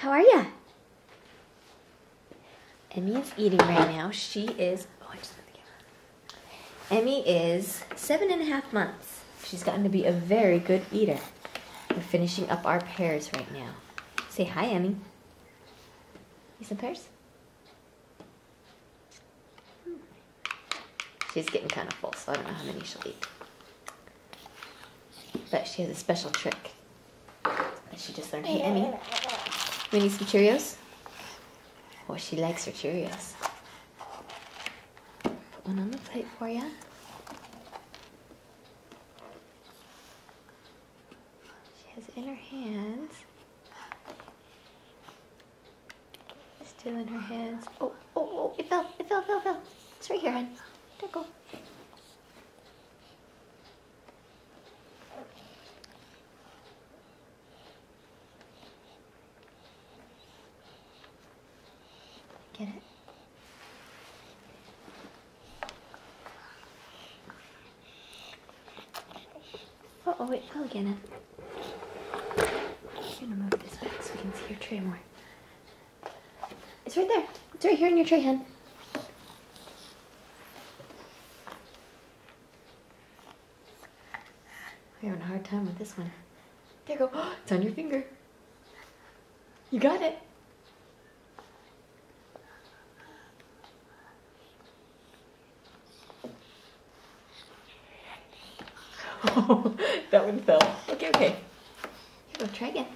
How are ya? Emmy is eating right now. She is, oh, I just got the camera. Emmy is 7.5 months. She's gotten to be a very good eater. We're finishing up our pears right now. Say hi, Emmy. Eat some pears? She's getting kind of full, so I don't know how many she'll eat. But she has a special trick that she just learned. Hey, Emmy, we need some Cheerios? Oh, she likes her Cheerios. Put one on the plate for ya. She has it in her hands. Still in her hands. Oh, oh, oh, it fell. It's right here, hon. There you go. Get it? Oh, it fell again. I'm gonna move this back so we can see your tray more. It's right there. It's right here in your tray, hon. We're having a hard time with this one. There you go. Oh, it's on your finger. You got it. Oh, that one fell. Okay. Here, go. Try again.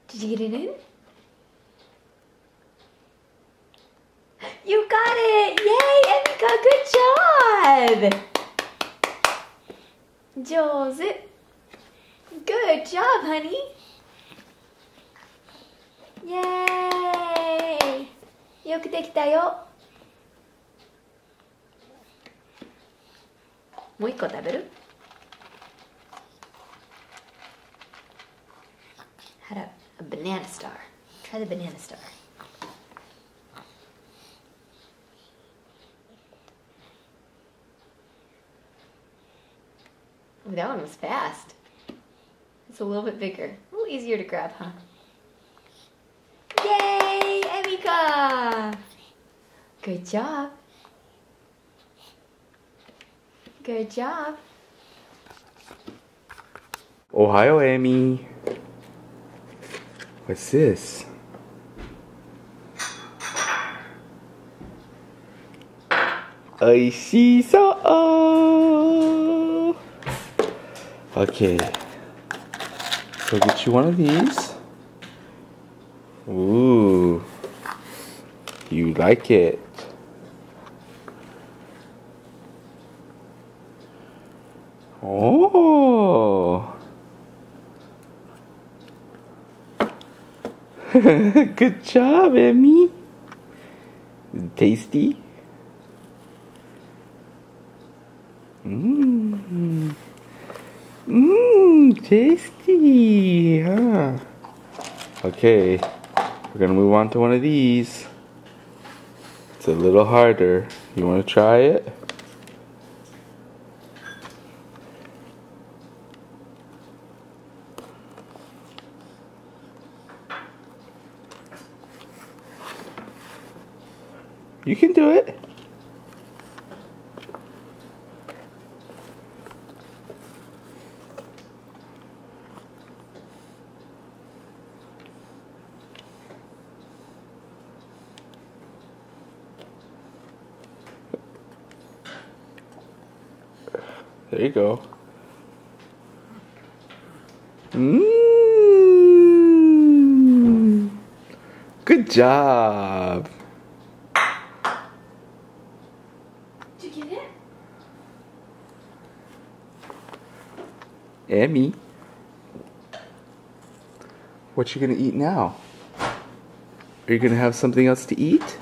Did you get it in? You got it! Yay, Emika, good job! Jozu. Good job, honey. Yay! よくできたよ。もう一個食べる? Had a banana star. Try the banana star. Ooh, that one was fast. It's a little bit bigger. A little easier to grab, huh? Yay, Emika! Good job. Good job. Ohio, Emmy. What's this? Oishisou. Okay. So get you one of these. Ooh. You like it. Oh. Good job, Emmy. Is it tasty? Tasty, huh? Okay, we're gonna move on to one of these. It's a little harder. You wanna try it? You can do it. There you go. Good job. Did you get it? Emmy, what you gonna eat now? Are you gonna have something else to eat?